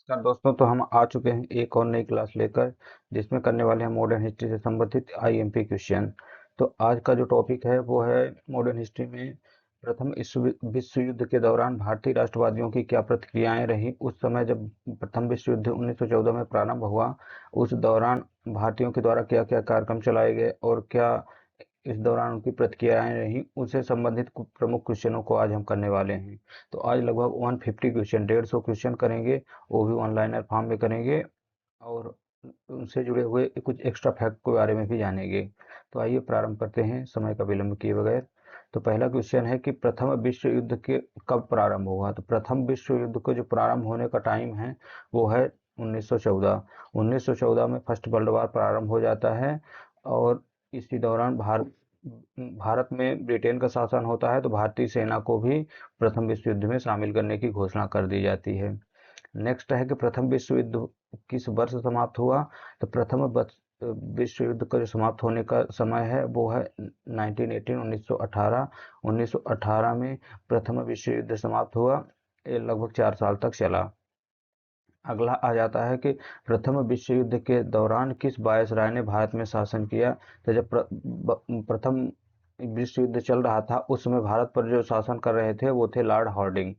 नमस्कार दोस्तों। तो हम आ चुके हैं एक और नई क्लास लेकर, जिसमें करने वाले हैं मॉडर्न हिस्ट्री से संबंधित आईएमपी क्वेश्चन। तो आज का जो टॉपिक है वो है मॉडर्न हिस्ट्री में प्रथम विश्व युद्ध के दौरान भारतीय राष्ट्रवादियों की क्या प्रतिक्रियाएं रही। उस समय जब प्रथम विश्व युद्ध 1914 में प्रारंभ हुआ, उस दौरान भारतीयों के द्वारा क्या क्या कार्यक्रम चलाए गए और क्या इस दौरान उनकी प्रतिक्रियाएं रही, उससे संबंधित कुछ प्रमुख क्वेश्चनों को आज हम करने वाले हैं। तो आज लगभग 150 क्वेश्चन, 150 क्वेश्चन करेंगे, वो भी ऑनलाइनर फॉर्म में करेंगे और उनसे जुड़े हुए कुछ एक्स्ट्रा फैक्ट के बारे में भी जानेंगे। तो आइए प्रारंभ करते हैं समय का विलंब किए बगैर। तो पहला क्वेश्चन है कि प्रथम विश्व युद्ध के कब प्रारंभ हुआ। तो प्रथम विश्व युद्ध को जो प्रारंभ होने का टाइम है वो है 1914। 1914 में फर्स्ट वर्ल्ड वॉर प्रारंभ हो जाता है और इसी दौरान भारत में ब्रिटेन का शासन होता है, तो भारतीय सेना को भी प्रथम विश्व युद्ध में शामिल करने की घोषणा कर दी जाती है। नेक्स्ट है कि प्रथम विश्व युद्ध किस वर्ष समाप्त हुआ। तो विश्व युद्ध का जो समाप्त होने का समय है वो है 1918, 1918। 1918 में प्रथम विश्व युद्ध समाप्त हुआ। ये लगभग 4 साल तक चला। अगला आ जाता है कि प्रथम विश्व युद्ध के दौरान किस वायसराय ने भारत में शासन किया। तो जब प्रथम विश्व युद्ध चल रहा था, उस समय भारत पर जो शासन कर रहे थे वो थे लॉर्ड हार्डिंग।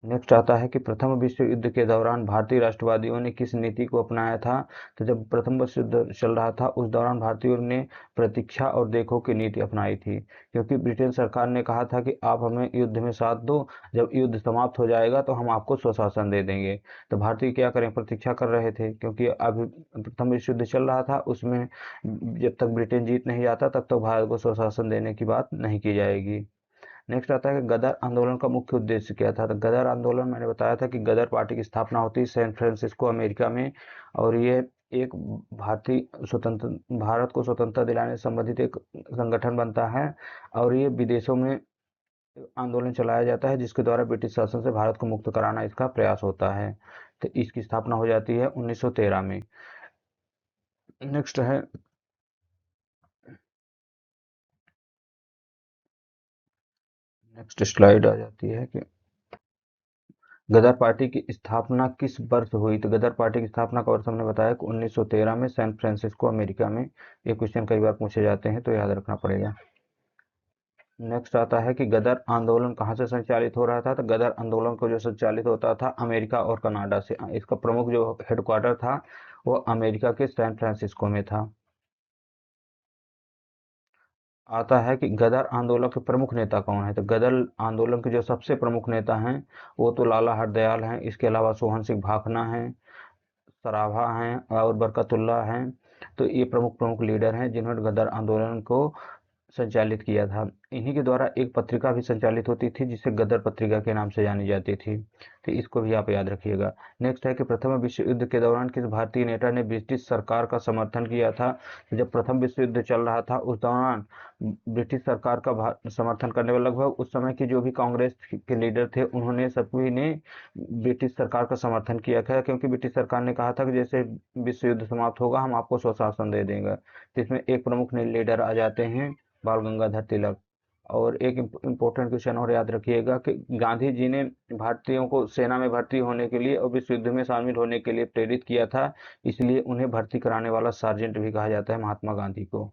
नेक्स्ट आता है कि प्रथम विश्व युद्ध के दौरान भारतीय राष्ट्रवादियों ने किस नीति को अपनाया था। तो जब प्रथम विश्व युद्ध चल रहा था, उस दौरान भारतीयों ने प्रतीक्षा और देखो की नीति अपनाई थी, क्योंकि ब्रिटेन सरकार ने कहा था कि आप हमें युद्ध में साथ दो, जब युद्ध समाप्त हो जाएगा तो हम आपको स्वशासन दे देंगे। तो भारतीय क्या करें, प्रतीक्षा कर रहे थे, क्योंकि अभी प्रथम विश्व युद्ध चल रहा था, उसमें जब तक ब्रिटेन जीत नहीं जाता तब तक भारत को स्वशासन देने की बात नहीं की जाएगी। नेक्स्ट आता है कि गदर आंदोलन का मुख्य उद्देश्य क्या था। तो गदर आंदोलन, मैंने बताया था कि गदर पार्टी की स्थापना होती है सैन फ्रांसिस्को अमेरिका में, और ये एक भारत को स्वतंत्रता दिलाने से संबंधित एक संगठन बनता है, और ये विदेशों में आंदोलन चलाया जाता है जिसके द्वारा ब्रिटिश शासन से भारत को मुक्त कराना इसका प्रयास होता है। तो इसकी स्थापना हो जाती है 1913 में। नेक्स्ट है, नेक्स्ट स्लाइड आ जाती है कि गदर पार्टी की स्थापना किस वर्ष हुई। तो गदर पार्टी की स्थापना का वर्ष हमने बताया कि 1913 में सैन फ्रांसिस्को अमेरिका में। ये क्वेश्चन कई बार पूछे जाते हैं तो याद रखना पड़ेगा। नेक्स्ट आता है कि गदर आंदोलन कहाँ से संचालित हो रहा था। तो गदर आंदोलन को जो संचालित होता था अमेरिका और कनाडा से। इसका प्रमुख जो हेडक्वार्टर था वो अमेरिका के सैन फ्रांसिस्को में था। आता है कि गदर आंदोलन के प्रमुख नेता कौन है। तो गदर आंदोलन के जो सबसे प्रमुख नेता हैं वो तो लाला हरदयाल हैं, इसके अलावा सोहन सिंह भाखना हैं, सराभा हैं और बरकतुल्लाह हैं। तो ये प्रमुख प्रमुख लीडर हैं जिन्होंने गदर आंदोलन को संचालित किया था। इन्हीं के द्वारा एक पत्रिका भी संचालित होती थी जिसे गदर पत्रिका के नाम से जानी जाती थी। तो इसको भी आप याद रखिएगा। नेक्स्ट है कि प्रथम विश्व युद्ध के दौरान किस भारतीय नेता ने ब्रिटिश सरकार का समर्थन किया था। तो जब प्रथम विश्व युद्ध चल रहा था उस दौरान ब्रिटिश सरकार का समर्थन करने वाले लगभग उस समय की जो भी कांग्रेस के लीडर थे उन्होंने सभी ने ब्रिटिश सरकार का समर्थन किया था, क्योंकि ब्रिटिश सरकार ने कहा था कि जैसे विश्व युद्ध समाप्त होगा हम आपको स्वशासन दे देंगे। तो इसमें एक प्रमुख लीडर आ जाते हैं बाल गंगाधर तिलक। और एक इम्पोर्टेंट क्वेश्चन और याद रखिएगा कि गांधी जी ने भारतीयों को सेना में भर्ती होने के लिए और विश्व युद्ध में शामिल होने के लिए प्रेरित किया था, इसलिए उन्हें भर्ती कराने वाला सार्जेंट भी कहा जाता है महात्मा गांधी को।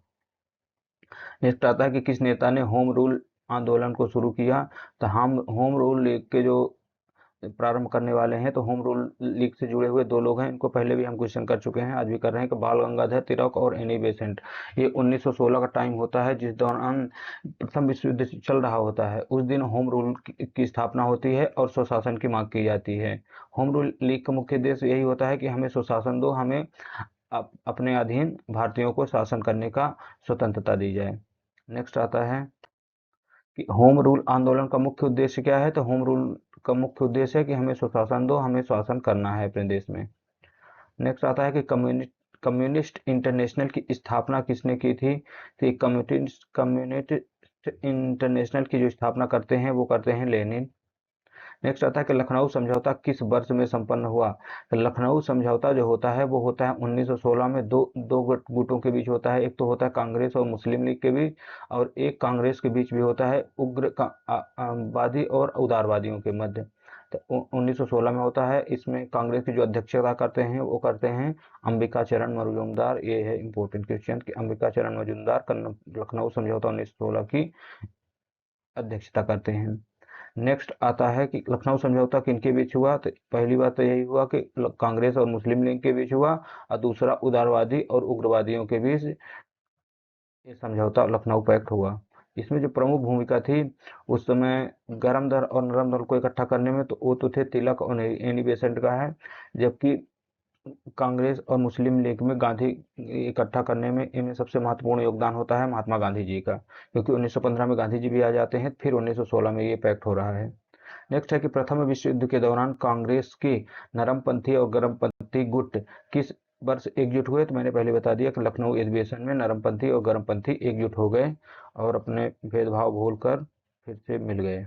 नेक्स्ट आता है कि किस नेता ने होम रूल आंदोलन को शुरू किया। तो हम होम रूल लीग के जो प्रारंभ करने वाले हैं, तो होम रूल लीग से जुड़े हुए दो लोग हैं, इनको पहले भी हम क्वेश्चन कर चुके हैं, आज भी कर रहे हैं, कि बाल गंगाधर तिलक और एनी बेसेंट। ये 1916 का टाइम होता है जिस दौरान प्रथम विश्व युद्ध चल रहा होता है। उस दिन होम रूल की स्थापना होती है और स्वशासन की मांग की जाती है। होम रूल लीग का मुख्य उद्देश्य यही होता है कि हमें स्वशासन दो, हमें अपने अधीन भारतीयों को शासन करने का स्वतंत्रता दी जाए। नेक्स्ट आता है कि होम रूल आंदोलन का मुख्य उद्देश्य क्या है। तो होम रूल का मुख्य उद्देश्य है कि हमें स्वशासन दो, हमें शासन करना है अपने देश में। नेक्स्ट आता है कि कम्युनिस्ट इंटरनेशनल की स्थापना किसने की थी। तो ये कम्युनिस्ट इंटरनेशनल की जो स्थापना करते हैं वो करते हैं लेनिन। नेक्स्ट आता है कि लखनऊ समझौता किस वर्ष में संपन्न हुआ। तो लखनऊ समझौता जो होता है वो होता है 1916 में। दो दो गुटों के बीच होता है, एक तो होता है कांग्रेस और मुस्लिम लीग के बीच, और एक कांग्रेस के बीच भी होता है वादी और उदारवादियों के मध्य। तो 1916 में होता है। इसमें कांग्रेस की जो अध्यक्षता करते हैं वो करते हैं अंबिका चरण मजूमदार। ये है इंपॉर्टेंट क्वेश्चन कि अंबिका चरण मजूमदार लखनऊ समझौता 1916 की अध्यक्षता करते हैं। नेक्स्ट आता है कि लखनऊ समझौता किनके बीच हुआ। तो पहली बात तो यही हुआ कि कांग्रेस और मुस्लिम लीग के बीच हुआ, और दूसरा उदारवादी और उग्रवादियों के बीच ये समझौता लखनऊ पैक्ट हुआ। इसमें जो प्रमुख भूमिका थी उस समय गरम दल और नरम दल को इकट्ठा करने में, तो वो तो थे तिलक और एनी बेसेंट का है। जबकि कांग्रेस और मुस्लिम लीग में गांधी इकट्ठा करने में इनमें सबसे महत्वपूर्ण योगदान होता है महात्मा गांधी जी का, क्योंकि 1915 में गांधी जी भी आ जाते हैं, फिर 1916 में ये पैक्ट हो रहा है। नेक्स्ट है कि प्रथम विश्व युद्ध के दौरान कांग्रेस के नरमपंथी और गरमपंथी गुट किस वर्ष एकजुट हुए। तो मैंने पहले बता दिया कि लखनऊ अधिवेशन में नरमपंथी और गरमपंथी एकजुट हो गए और अपने भेदभाव भूलकर फिर से मिल गए।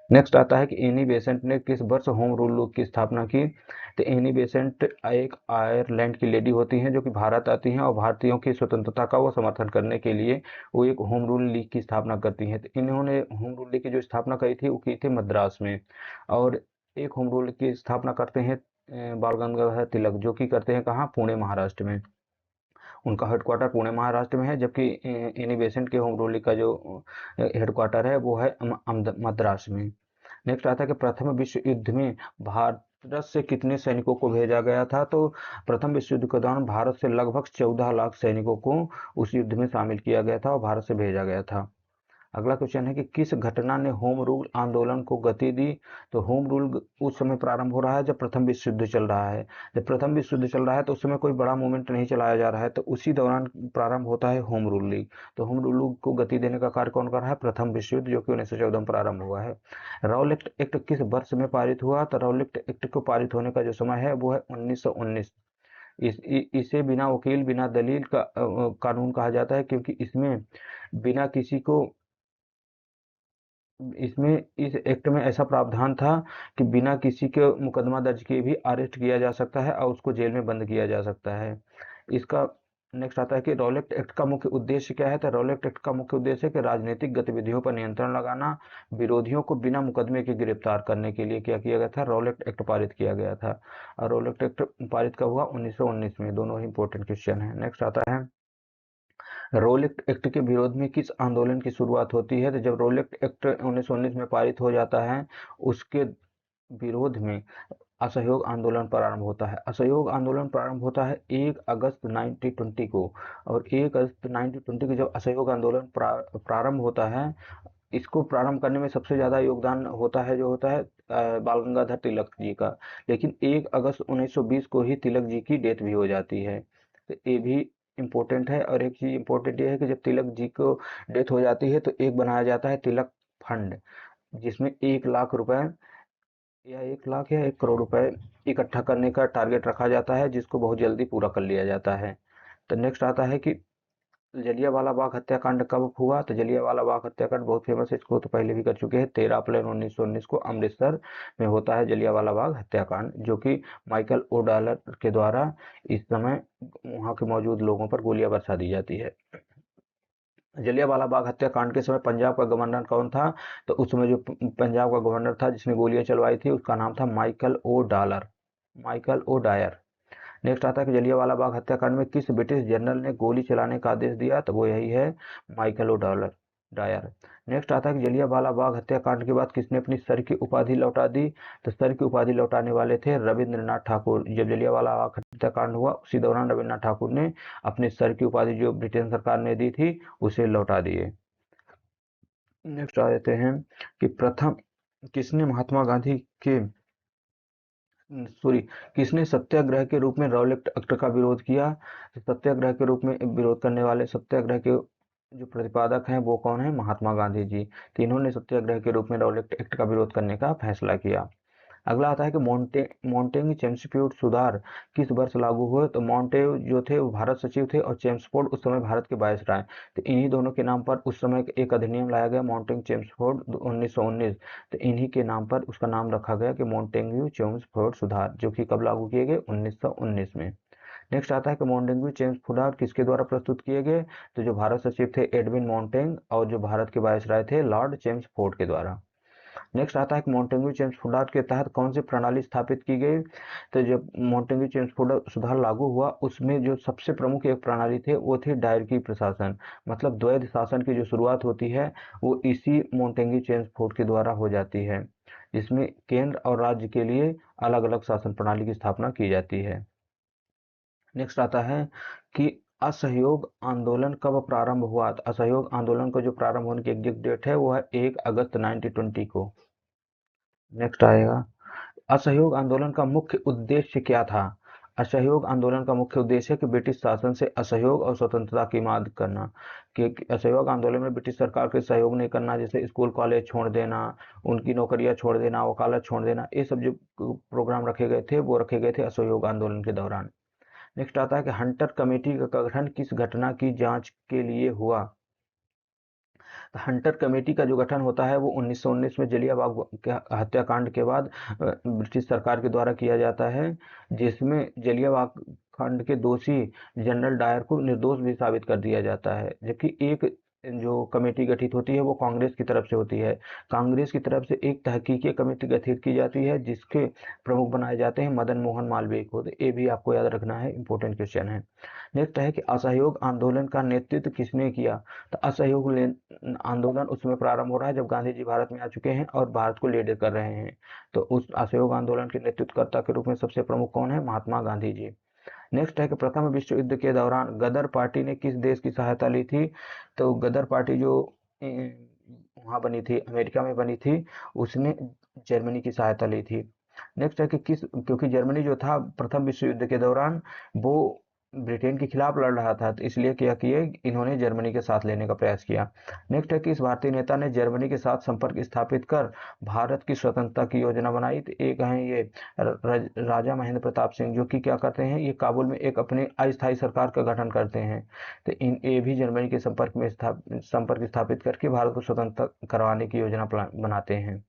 नेक्स्ट आता है कि एनी बेसेंट ने किस वर्ष होम रूल लीग की स्थापना की। तो एनी बेसेंट एक आयरलैंड की लेडी होती हैं जो कि भारत आती हैं और भारतीयों की स्वतंत्रता का वो समर्थन करने के लिए वो एक होम रूल लीग की स्थापना करती हैं। तो इन्होंने होम रूल लीग की जो स्थापना करी थी वो की थी मद्रास में। और एक होम रूल लीग की स्थापना करते हैं बाल गंगाधर तिलक, जो कि करते हैं कहाँ, पुणे महाराष्ट्र में। उनका हेडक्वार्टर पुणे महाराष्ट्र में है, जबकि एनी बेसेंट के होम रूल लीग का जो हेडक्वार्टर है वो है मद्रास में। नेक्स्ट आता है कि प्रथम विश्व युद्ध में भारत से कितने सैनिकों को भेजा गया था। तो प्रथम विश्व युद्ध के दौरान भारत से लगभग 14 लाख सैनिकों को उस युद्ध में शामिल किया गया था और भारत से भेजा गया था। अगला क्वेश्चन है कि किस घटना ने होम रूल आंदोलन को गति दी। तो होम रूल उस समय प्रारंभ हो रहा है जब प्रथम विश्व युद्ध चल रहा है। जब प्रथम विश्व युद्ध चल रहा है तो उस समय कोई बड़ा मूवमेंट नहीं चलाया जा रहा है, तो उसी दौरान प्रारंभ होता है होम रूल लीग। तो होम रूल को गति देने का कार्य कौन कर रहा है, प्रथम विश्व युद्ध, जो कि 1914 में प्रारंभ हुआ है। रॉलेट एक्ट किस वर्ष में पारित हुआ। तो रॉलेट एक्ट को पारित होने का जो समय है वो है 1919। इसे बिना वकील बिना दलील का कानून कहा जाता है, क्योंकि इसमें बिना किसी को इसमें इस एक्ट में ऐसा प्रावधान था कि बिना किसी के मुकदमा दर्ज किए भी अरेस्ट किया जा सकता है और उसको जेल में बंद किया जा सकता है। इसका नेक्स्ट आता है कि रॉलेट एक्ट का मुख्य उद्देश्य क्या है। तो रॉलेट एक्ट का मुख्य उद्देश्य है कि राजनीतिक गतिविधियों पर नियंत्रण लगाना, विरोधियों को बिना मुकदमे के गिरफ्तार करने के लिए क्या किया गया था, रॉलेट एक्ट पारित किया गया था। और रॉलेट एक्ट पारित कब हुआ, 1919 में। दोनों ही इंपॉर्टेंट क्वेश्चन है। नेक्स्ट आता है रोलेट एक्ट के विरोध में किस आंदोलन की शुरुआत होती है। तो जब रोलेट एक्ट 1919 में पारित हो जाता है उसके विरोध में असहयोग आंदोलन प्रारंभ होता है। असहयोग आंदोलन प्रारंभ होता है 1 अगस्त 1920 को। और 1 अगस्त 1920 को जब असहयोग आंदोलन प्रारंभ होता है, इसको प्रारंभ करने में सबसे ज़्यादा योगदान होता है जो होता है बाल गंगाधर तिलक जी का। लेकिन 1 अगस्त 1920 को ही तिलक जी की डेथ भी हो जाती है। तो ये भी इम्पोर्टेंट है। और एक चीज़ इम्पोर्टेंट ये है कि जब तिलक जी को डेथ हो जाती है तो एक बनाया जाता है तिलक फंड, जिसमें 1 लाख रुपए या 1 लाख या 1 करोड़ रुपए इकट्ठा करने का टारगेट रखा जाता है, जिसको बहुत जल्दी पूरा कर लिया जाता है। तो नेक्स्ट आता है कि जलियांवाला बाग हत्याकांड कब हुआ। तो जलियांवाला बाग हत्याकांड बहुत फेमस है, इसको तो पहले भी कर चुके हैं। 13 अप्रैल 1919 को अमृतसर में होता है जलियांवाला बाग हत्याकांड, जो कि माइकल ओ डॉलर के द्वारा इस समय वहां के मौजूद लोगों पर गोलियां बरसा दी जाती है। जलियांवाला बाग हत्याकांड के समय पंजाब का गवर्नर कौन था। तो उस समय जो पंजाब का गवर्नर था जिसने गोलियां चलवाई थी उसका नाम था Michael O dollar, Michael O Dyer. Next आता है कि जलियांवाला बाग हत्याकांड में किस ब्रिटिश जनरल ने गोली चलाने का आदेश दिया। तो वो यही है, Michael O dollar Dyer. Next आता है कि जलियांवाला बाग हत्याकांड के बाद किसने अपनी सर की उपाधि लौटा दी। तो सर की उपाधि लौटाने वाले थे रविंद्रनाथ ठाकुर। जब जलियांवाला बाग हत्याकांड हुआ उसी दौरान रविंद्रनाथ ठाकुर ने अपनी सर की उपाधि जो ब्रिटेन सरकार ने दी थी उसे लौटा दिए। नेक्स्ट आ जाते हैं कि प्रथम किसने महात्मा गांधी के सॉरी किसने सत्याग्रह के रूप में रॉलेट एक्ट का विरोध किया। तो सत्याग्रह के रूप में विरोध करने वाले सत्याग्रह के जो प्रतिपादक हैं वो कौन है, महात्मा गांधी जी। तो इन्होंने सत्याग्रह के रूप में रॉलेट एक्ट का विरोध करने का फैसला किया। अगला आता है कि मोंटेग चेम्सफोर्ड सुधार किस वर्ष लागू हुए। तो मोंटेग जो थे वो भारत सचिव थे और चेम्सफोर्ड उस समय भारत के वायसराय। तो इन्हीं दोनों के नाम पर उस समय एक अधिनियम लाया गया मोंटेग चेम्सफोर्ड 1919। तो इन्हीं के नाम पर उसका नाम रखा गया कि मोंटेग्यू चेम्सफोर्ड सुधार, जो कि कब लागू किए गए, 1919 में। नेक्स्ट आता है कि मोंटेग्यू चेम्सफोर्ड किसके द्वारा प्रस्तुत किए गए। तो जो भारत सचिव थे एडविन मोंटेग और जो भारत के वायसराय थे लॉर्ड चेम्सफोर्ड के द्वारा। नेक्स्ट आता है कि मॉन्टेग्यू चेम्स्फोर्ड के तहत कौन सी प्रणाली स्थापित की गई। तो जब मॉन्टेग्यू चेम्स्फोर्ड सुधार लागू हुआ उसमें जो सबसे प्रमुख एक प्रणाली थे वो थी डायरकी प्रशासन, मतलब द्वैध शासन की जो शुरुआत होती है वो इसी मॉन्टेग्यू चेम्स्फोर्ड के द्वारा हो जाती है, जिसमें केंद्र और राज्य के लिए अलग अलग शासन प्रणाली की स्थापना की जाती है। नेक्स्ट आता है कि असहयोग आंदोलन कब प्रारंभ हुआ। तो असहयोग आंदोलन को जो प्रारंभ होने की एग्जैक्ट डेट है वो है 1 अगस्त 1920 को। नेक्स्ट आएगा, असहयोग आंदोलन का मुख्य उद्देश्य क्या था। असहयोग आंदोलन का मुख्य उद्देश्य है कि ब्रिटिश शासन से असहयोग और स्वतंत्रता की मांग करना, कि असहयोग आंदोलन में ब्रिटिश सरकार के सहयोग नहीं करना, जैसे स्कूल कॉलेज छोड़ देना, उनकी नौकरियां छोड़ देना, वकालत छोड़ देना, ये सब जो प्रोग्राम रखे गए थे वो रखे गए थे असहयोग आंदोलन के दौरान। नेक्स्ट आता है कि हंटर कमेटी का गठन किस घटना की जांच के लिए हुआ। हंटर कमेटी का जो गठन होता है वो 1919 में जलियांवाला हत्याकांड के बाद ब्रिटिश सरकार के द्वारा किया जाता है, जिसमें जलियांवाला कांड के दोषी जनरल डायर को निर्दोष भी साबित कर दिया जाता है। जबकि एक जो कमेटी गठित होती है वो कांग्रेस की तरफ से होती है। कांग्रेस की तरफ से एक तहकीकी कमेटी गठित की जाती है जिसके प्रमुख बनाए जाते हैं मदन मोहन मालवीय को। तो ये भी आपको याद रखना है, इंपॉर्टेंट क्वेश्चन है। नेक्स्ट है कि असहयोग आंदोलन का नेतृत्व किसने किया। तो असहयोग आंदोलन उसमें प्रारंभ हो रहा है जब गांधी जी भारत में आ चुके हैं और भारत को लीड कर रहे हैं। तो उस असहयोग आंदोलन के नेतृत्वकर्ता के रूप में सबसे प्रमुख कौन है, महात्मा गांधी जी। नेक्स्ट है कि प्रथम विश्व युद्ध के दौरान गदर पार्टी ने किस देश की सहायता ली थी। तो गदर पार्टी जो वहां बनी थी, अमेरिका में बनी थी, उसने जर्मनी की सहायता ली थी। नेक्स्ट है कि किस, क्योंकि जर्मनी जो था प्रथम विश्व युद्ध के दौरान वो ब्रिटेन के खिलाफ लड़ रहा था, तो इसलिए क्या किए, इन्होंने जर्मनी के साथ लेने का प्रयास किया। नेक्स्ट है कि इस भारतीय नेता ने जर्मनी के साथ संपर्क स्थापित कर भारत की स्वतंत्रता की योजना बनाई। तो एक है ये राजा महेंद्र प्रताप सिंह, जो कि क्या करते हैं, ये काबुल में एक अपने अस्थायी सरकार का गठन करते हैं। तो इन ये भी जर्मनी के संपर्क स्थापित करके भारत को स्वतंत्र करवाने की योजना बनाते हैं।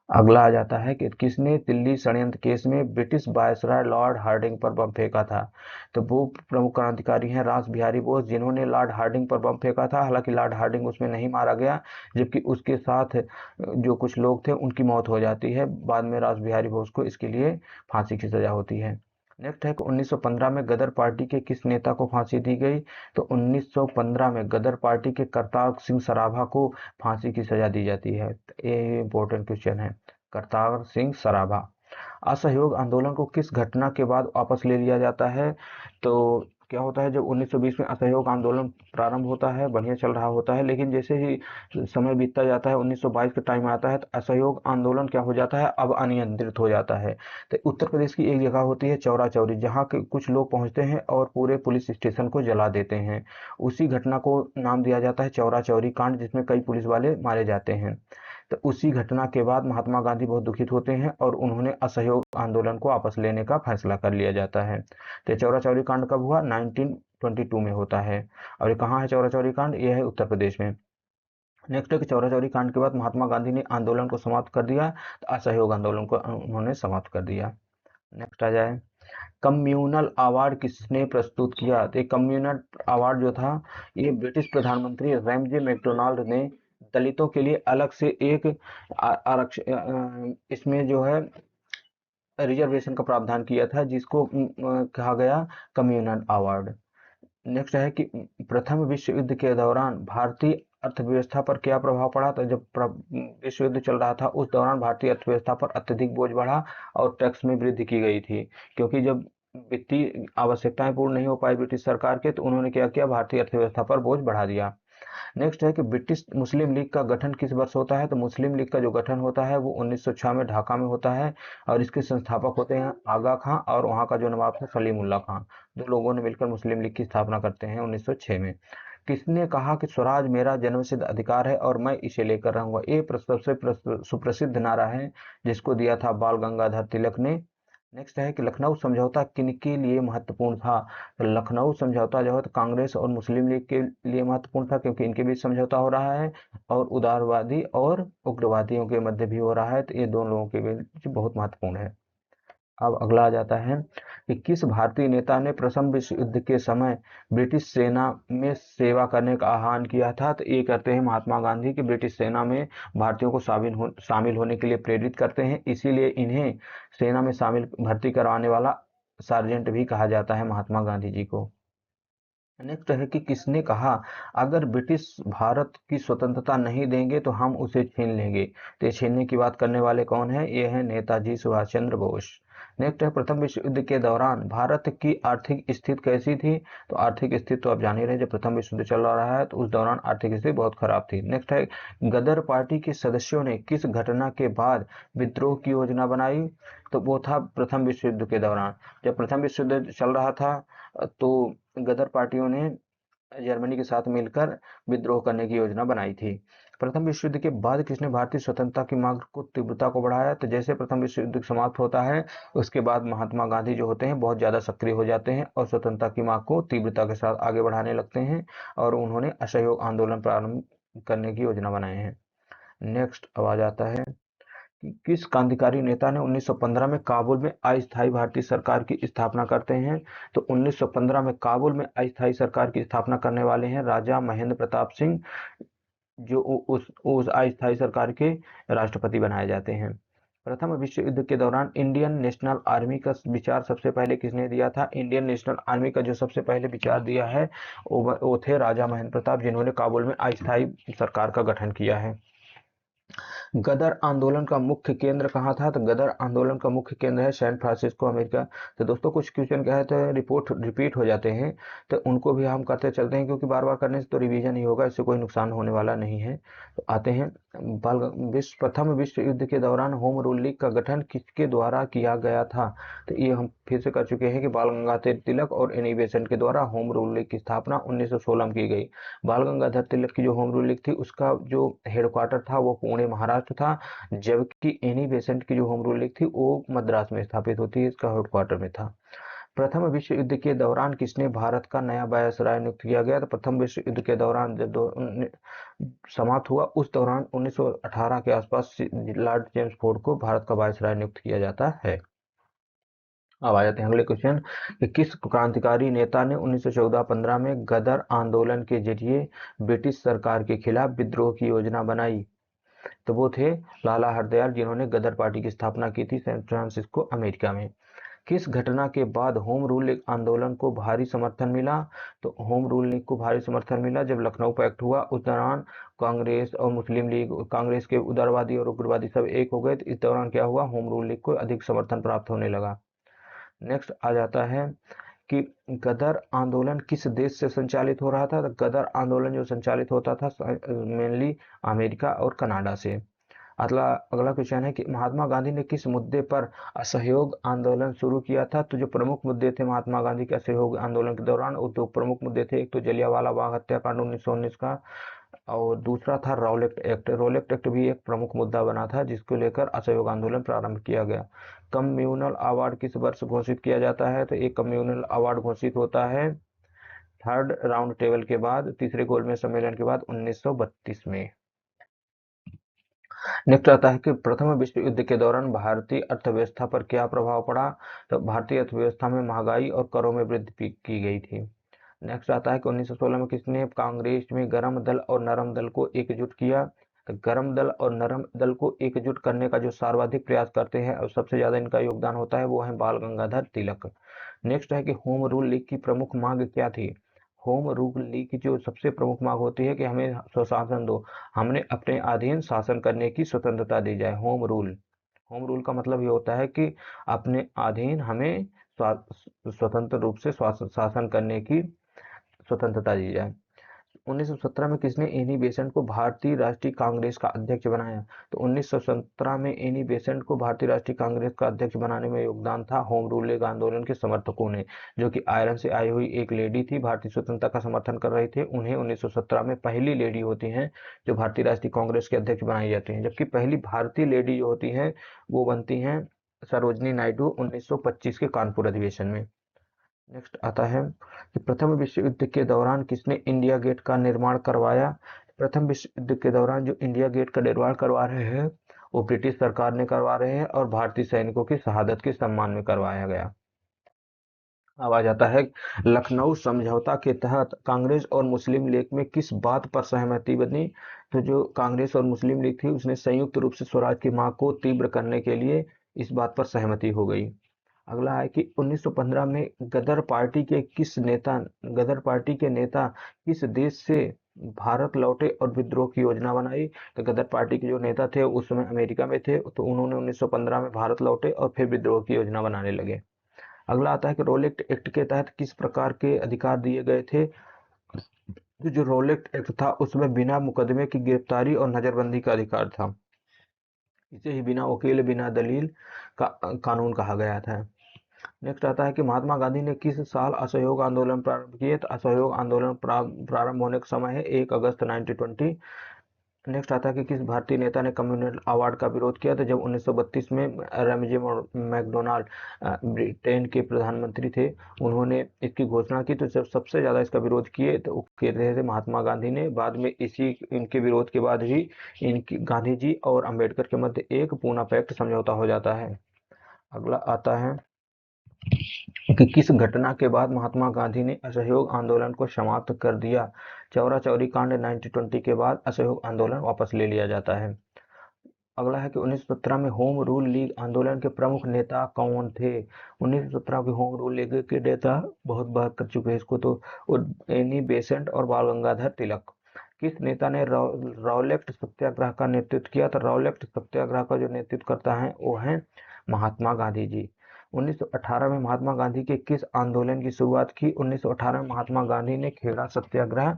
अगला आ जाता है कि किसने दिल्ली षड्यंत्र केस में ब्रिटिश वायसराय लॉर्ड हार्डिंग पर बम फेंका था। तो वो प्रमुख क्रांतिकारी हैं रास बिहारी बोस, जिन्होंने लॉर्ड हार्डिंग पर बम फेंका था। हालांकि लॉर्ड हार्डिंग उसमें नहीं मारा गया, जबकि उसके साथ जो कुछ लोग थे उनकी मौत हो जाती है। बाद में रास बिहारी बोस को इसके लिए फांसी की सजा होती है। नेक्स्ट है कि 1915 में गदर पार्टी के किस नेता को फांसी दी गई। तो 1915 में गदर पार्टी के करतार सिंह सराभा को फांसी की सजा दी जाती है। ये इंपॉर्टेंट क्वेश्चन है, करतार सिंह सराभा। असहयोग आंदोलन को किस घटना के बाद वापस ले लिया जाता है। तो क्या होता है, जब 1920 में असहयोग आंदोलन प्रारंभ होता है, बढ़िया चल रहा होता है, लेकिन जैसे ही समय बीतता जाता है, 1922 का टाइम आता है, तो असहयोग आंदोलन क्या हो जाता है, अब अनियंत्रित हो जाता है। तो उत्तर प्रदेश की एक जगह होती है चौरा चौरी, जहाँ के कुछ लोग पहुंचते हैं और पूरे पुलिस स्टेशन को जला देते हैं। उसी घटना को नाम दिया जाता है चौरा चौरी कांड, जिसमें कई पुलिस वाले मारे जाते हैं। तो उसी घटना के बाद महात्मा गांधी बहुत दुखित होते हैं और उन्होंने असहयोग आंदोलन को वापस लेने का फैसला कर लिया जाता है। तो चौरा चौरी कांड कब हुआ, 1922 में होता है। और ये कहाँ है चौरा चौरी कांड, ये है उत्तर प्रदेश में। नेक्स्ट है कि चौरा चौरी कांड के बाद महात्मा गांधी ने आंदोलन को समाप्त कर दिया, तो असहयोग आंदोलन को उन्होंने समाप्त कर दिया। नेक्स्ट आ जाए, कम्युनल अवार्ड किसने प्रस्तुत किया। तो कम्युनल अवार्ड जो था ये ब्रिटिश प्रधानमंत्री रैमजे मैकडोनाल्ड ने दलितों के लिए अलग से एक आरक्षण, इसमें जो है रिजर्वेशन का प्रावधान किया था, जिसको कहा गया कम्युनल अवार्ड। नेक्स्ट है कि प्रथम विश्व युद्ध के दौरान भारतीय अर्थव्यवस्था पर क्या प्रभाव पड़ा। तो जब विश्व युद्ध चल रहा था उस दौरान भारतीय अर्थव्यवस्था पर अत्यधिक बोझ बढ़ा और टैक्स में वृद्धि की गई थी, क्योंकि जब वित्तीय आवश्यकताएं पूर्ण नहीं हो पाई ब्रिटिश सरकार के, तो उन्होंने क्या किया, भारतीय अर्थव्यवस्था पर बोझ बढ़ा दिया। नेक्स्ट है कि ब्रिटिश मुस्लिम लीग का गठन किस वर्ष होता है। तो मुस्लिम लीग का जो गठन होता है वो 1906 में ढाका में होता है, और इसके संस्थापक होते हैं आगा खां, और वहाँ का जो नवाब था सलीमुल्लाह खां। दो लोगों ने मिलकर मुस्लिम लीग की स्थापना करते हैं 1906 में। किसने कहा कि स्वराज मेरा जन्मसिद्ध अधिकार है और मैं इसे लेकर रहूंगा। ये सबसे सुप्रसिद्ध नारा है, जिसको दिया था बाल गंगाधर तिलक ने। नेक्स्ट है कि लखनऊ समझौता किनके लिए महत्वपूर्ण था। तो लखनऊ समझौता जो है तो कांग्रेस और मुस्लिम लीग के लिए महत्वपूर्ण था, क्योंकि इनके बीच समझौता हो रहा है, और उदारवादी और उग्रवादियों के मध्य भी हो रहा है, तो ये दोनों लोगों के बीच बहुत महत्वपूर्ण है। अब अगला आ जाता है कि किस भारतीय नेता ने प्रथम विश्व युद्ध के समय ब्रिटिश सेना में सेवा करने का आह्वान किया था? तो ये करते हैं महात्मा गांधी, की ब्रिटिश सेना में भारतीयों को शामिल होने के लिए प्रेरित करते हैं, इसीलिए इन्हें सेना में शामिल भर्ती करवाने वाला सार्जेंट भी कहा जाता है महात्मा गांधी जी को। नेक्स्ट है कि किसने कहा, अगर ब्रिटिश भारत की स्वतंत्रता नहीं देंगे तो हम उसे छीन लेंगे? तो ये छीनने की बात करने वाले कौन है? ये है नेताजी सुभाष चंद्र बोस। नेक्स्ट है, प्रथम विश्व युद्ध के दौरान भारत की आर्थिक स्थिति कैसी थी? तो आर्थिक स्थिति तो आप जान ही रहे, जब प्रथम विश्व युद्ध चल रहा है तो उस दौरान आर्थिक स्थिति बहुत खराब थी। नेक्स्ट है, गदर पार्टी के सदस्यों ने किस घटना के बाद विद्रोह की योजना बनाई? तो वो था प्रथम विश्व युद्ध के दौरान। जब प्रथम विश्व युद्ध चल रहा था तो गदर पार्टियों ने जर्मनी के साथ मिलकर विद्रोह करने की योजना बनाई थी। प्रथम विश्व युद्ध के बाद किसने भारतीय स्वतंत्रता की मांग को तीव्रता को बढ़ाया? तो जैसे प्रथम विश्व युद्ध समाप्त होता है उसके बाद महात्मा गांधी जो होते हैं बहुत ज्यादा सक्रिय हो जाते हैं और स्वतंत्रता की मांग को तीव्रता के साथ आगे बढ़ाने लगते हैं और उन्होंने असहयोग आंदोलन प्रारंभ करने की योजना बनाए हैं। नेक्स्ट अब आ जाता है कि किस क्रांतिकारी नेता ने 1915 में काबुल में अस्थायी भारतीय सरकार की स्थापना करते हैं? तो 1915 में काबुल में अस्थायी सरकार की स्थापना करने वाले हैं राजा महेंद्र प्रताप सिंह, जो उस अस्थायी सरकार के राष्ट्रपति बनाए जाते हैं। प्रथम विश्व युद्ध के दौरान इंडियन नेशनल आर्मी का विचार सबसे पहले किसने दिया था? इंडियन नेशनल आर्मी का जो सबसे पहले विचार दिया है वो थे राजा महेंद्र प्रताप, जिन्होंने काबुल में अस्थायी सरकार का गठन किया है। गदर आंदोलन का मुख्य केंद्र कहाँ था? तो गदर आंदोलन का मुख्य केंद्र है सैन फ्रांसिस्को, अमेरिका। तो दोस्तों कुछ क्वेश्चन क्या है तो रिपोर्ट रिपीट हो जाते हैं, तो उनको भी हम करते चलते हैं, क्योंकि बार बार करने से तो रिवीजन ही होगा, इससे कोई नुकसान होने वाला नहीं है। तो आते हैं, प्रथम विश्व युद्ध के दौरान होम रूल लीग का गठन किसके द्वारा किया गया था? तो ये हम फिर से कर चुके हैं कि बाल गंगाधर तिलक और एनी बेसेंट के द्वारा होम रूल लीग की स्थापना 1916 में की गई। बाल गंगाधर तिलक की जो होम रूल लीग थी उसका जो हेडक्वार्टर था वो पुणे महाराष्ट्र था, जबकि एनी बेसेंट की जो होम रूल लीग थी वो मद्रास में स्थापित होती है, इसका हेडक्वार्टर में था। प्रथम विश्व युद्ध के दौरान किसने भारत का नया वायसराय नियुक्त किया गया? तो प्रथम विश्व युद्ध के दौरान जब समाप्त हुआ उस दौरान 1918 के आसपास लॉर्ड जेम्स फोर्ड को भारत का वायसराय नियुक्त किया जाता है। अब आ जाते हैं अगले क्वेश्चन कि किस क्रांतिकारी नेता ने 1914-15 में गदर आंदोलन के जरिए ब्रिटिश सरकार के खिलाफ विद्रोह की योजना बनाई? तो वो थे लाला हरदयाल, जिन्होंने गदर पार्टी की स्थापना की थी सैन फ्रांसिस्को, अमेरिका में। किस घटना के बाद होम रूल लीग आंदोलन को भारी समर्थन मिला? तो होम रूल लीग को भारी समर्थन मिला जब लखनऊ पैक्ट हुआ, उस दौरान कांग्रेस और मुस्लिम लीग, कांग्रेस के उदारवादी और उग्रवादी सब एक हो गए, तो इस दौरान क्या हुआ, होम रूल लीग को अधिक समर्थन प्राप्त होने लगा। नेक्स्ट आ जाता है कि गदर आंदोलन किस देश से संचालित हो रहा था? तो गदर आंदोलन जो संचालित होता था मेनली अमेरिका और कनाडा से। अगला अगला क्वेश्चन है कि महात्मा गांधी ने किस मुद्दे पर असहयोग आंदोलन शुरू किया था? तो जो प्रमुख मुद्दे थे महात्मा गांधी के असहयोग आंदोलन के दौरान, वो दो प्रमुख मुद्दे थे, एक तो जलियांवाला बाग हत्याकांड 1919 का, और दूसरा था रॉलेट एक्ट। रॉलेट एक्ट भी एक प्रमुख मुद्दा बना था जिसको लेकर असहयोग आंदोलन प्रारंभ किया गया। कम्युनल अवार्ड किस वर्ष घोषित किया जाता है? तो एक कम्युनल अवार्ड घोषित होता है थर्ड राउंड टेबल के बाद, तीसरे गोलमेज सम्मेलन के बाद 1932 में। नेक्स्ट आता है कि प्रथम विश्व युद्ध के दौरान भारतीय अर्थव्यवस्था पर क्या प्रभाव पड़ा? तो भारतीय अर्थव्यवस्था में महंगाई और करों में वृद्धि की गई थी। नेक्स्ट आता है कि 1916 में किसने कांग्रेस में गरम दल और नरम दल को एकजुट किया? तो गरम दल और नरम दल को एकजुट करने का जो सर्वाधिक प्रयास करते हैं और सबसे ज्यादा इनका योगदान होता है वो है बाल गंगाधर तिलक। नेक्स्ट है कि होम रूल लीग की प्रमुख मांग क्या थी? होम रूल लीग की जो सबसे प्रमुख मांग होती है कि हमें स्वशासन दो, हमने अपने अधीन शासन करने की स्वतंत्रता दी जाए। होम रूल का मतलब ये होता है कि अपने अधीन हमें स्वतंत्र रूप से शासन करने की स्वतंत्रता दी जाए। 1917 में किसने एनी बेसेंट को भारतीय राष्ट्रीय कांग्रेस का अध्यक्ष बनाया? तो 1917 में एनी बेसेंट को भारतीय राष्ट्रीय कांग्रेस का अध्यक्ष बनाने में योगदान था होम रूल लीग आंदोलन के समर्थकों ने, जो कि आयरन से आई हुई एक लेडी थी, भारतीय स्वतंत्रता का समर्थन कर रहे थे, उन्हें 1917 में पहली लेडी होती हैं जो भारतीय राष्ट्रीय कांग्रेस के अध्यक्ष बनाई जाती हैं, जबकि पहली भारतीय लेडी जो होती हैं वो बनती हैं सरोजनी नायडू 1925 के कानपुर अधिवेशन में। नेक्स्ट आता है कि प्रथम विश्व युद्ध के दौरान किसने इंडिया गेट का निर्माण करवाया? प्रथम विश्व युद्ध के दौरान जो इंडिया गेट का निर्माण करवा रहे हैं वो ब्रिटिश सरकार ने करवा रहे हैं और भारतीय सैनिकों की शहादत के सम्मान में करवाया गया। अब आ जाता है लखनऊ समझौता के तहत कांग्रेस और मुस्लिम लीग में किस बात पर सहमति बनी। तो जो कांग्रेस और मुस्लिम लीग थी उसने संयुक्त रूप से स्वराज की मांग को तीव्र करने के लिए इस बात पर सहमति हो गई। अगला है कि 1915 में गदर पार्टी के नेता किस देश से भारत लौटे और विद्रोह की योजना बनाई। तो गदर पार्टी के जो नेता थे उस समय अमेरिका में थे, तो उन्होंने 1915 में भारत लौटे और फिर विद्रोह की योजना बनाने लगे। अगला आता है कि रोलेक्ट एक्ट के तहत किस प्रकार के अधिकार दिए गए थे। तो जो रोलेक्ट एक्ट था उसमें बिना मुकदमे की गिरफ्तारी और नजरबंदी का अधिकार था। इसे ही बिना वकील बिना दलील का कानून कहा गया था। नेक्स्ट आता है कि महात्मा गांधी ने किस साल असहयोग आंदोलन प्रारंभ किए। तो असहयोग आंदोलन प्रारंभ होने का समय है 1 अगस्त 1920। नेक्स्ट आता है कि किस भारतीय नेता ने कम्युनल अवार्ड का विरोध किया। तो जब 1932 में रैमजे मैकडोनाल्ड ब्रिटेन के प्रधानमंत्री थे, उन्होंने इसकी घोषणा की, तो जब सबसे ज़्यादा इसका विरोध किए तो कह रहे थे महात्मा गांधी ने। बाद में इसी इनके विरोध के बाद ही इनकी गांधी जी और अंबेडकर के मध्य एक पूना पैक्ट समझौता हो जाता है। अगला आता है कि किस घटना के बाद महात्मा गांधी ने असहयोग आंदोलन को समाप्त कर दिया। चौरा चौरी कांड 1920 के बाद असहयोग आंदोलन वापस ले लिया जाता है। अगला है कि 1917 में होम रूल लीग आंदोलन के प्रमुख नेता कौन थे। 1917 के होम रूल लीग के नेता बहुत बार कर चुके हैं इसको, तो एनी बेसेंट और बाल गंगाधर तिलक। किस नेता ने रॉलेट सत्याग्रह का नेतृत्व किया। तो रॉलेट सत्याग्रह का जो नेतृत्व करता है वो है महात्मा गांधी जी। 1918 में महात्मा गांधी के किस आंदोलन की शुरुआत की। 1918 में महात्मा गांधी ने खेड़ा सत्याग्रह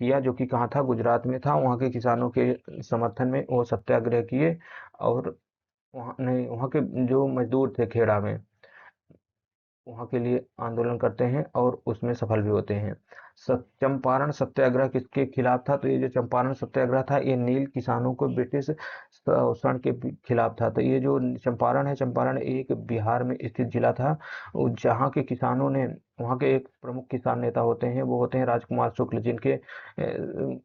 किया, जो कि कहाँ था, गुजरात में था। वहाँ के किसानों के समर्थन में वो सत्याग्रह किए और वहाँ के जो मजदूर थे खेड़ा में, वहाँ के लिए आंदोलन करते हैं और उसमें सफल भी होते हैं। चंपारण सत्याग्रह किसके खिलाफ था। तो ये जो चंपारण सत्याग्रह था ये नील किसानों को ब्रिटिश शोषण के खिलाफ था। तो ये जो चंपारण है, चंपारण एक बिहार में स्थित जिला था, जहाँ के किसानों ने, वहाँ के एक प्रमुख किसान नेता होते हैं, वो होते हैं राजकुमार शुक्ल, जिनके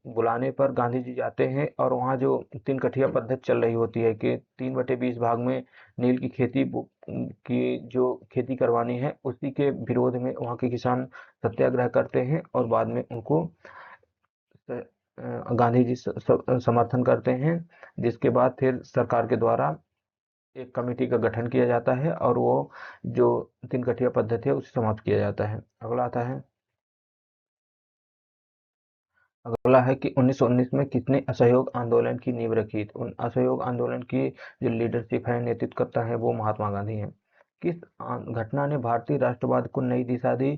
बुलाने पर गांधी जी जाते हैं और वहाँ जो 3 कठिया पद्धति चल रही होती है कि 3/20 भाग में नील की खेती की जो खेती करवानी है, उसी के विरोध में वहाँ के किसान सत्याग्रह करते हैं और बाद में उनको गांधी जी समर्थन करते हैं, जिसके बाद फिर सरकार के द्वारा एक कमेटी का गठन किया जाता है और वो जो 3 कठिया पद्धति है उसे समाप्त किया जाता है। अगला आता है, अगला है कि 1919 में किसने असहयोग आंदोलन की नींव रखी। तो असहयोग आंदोलन की जो लीडरशिप है, नेतृत्व करता है, वो महात्मा गांधी हैं। किस घटना ने भारतीय राष्ट्रवाद को नई दिशा दी।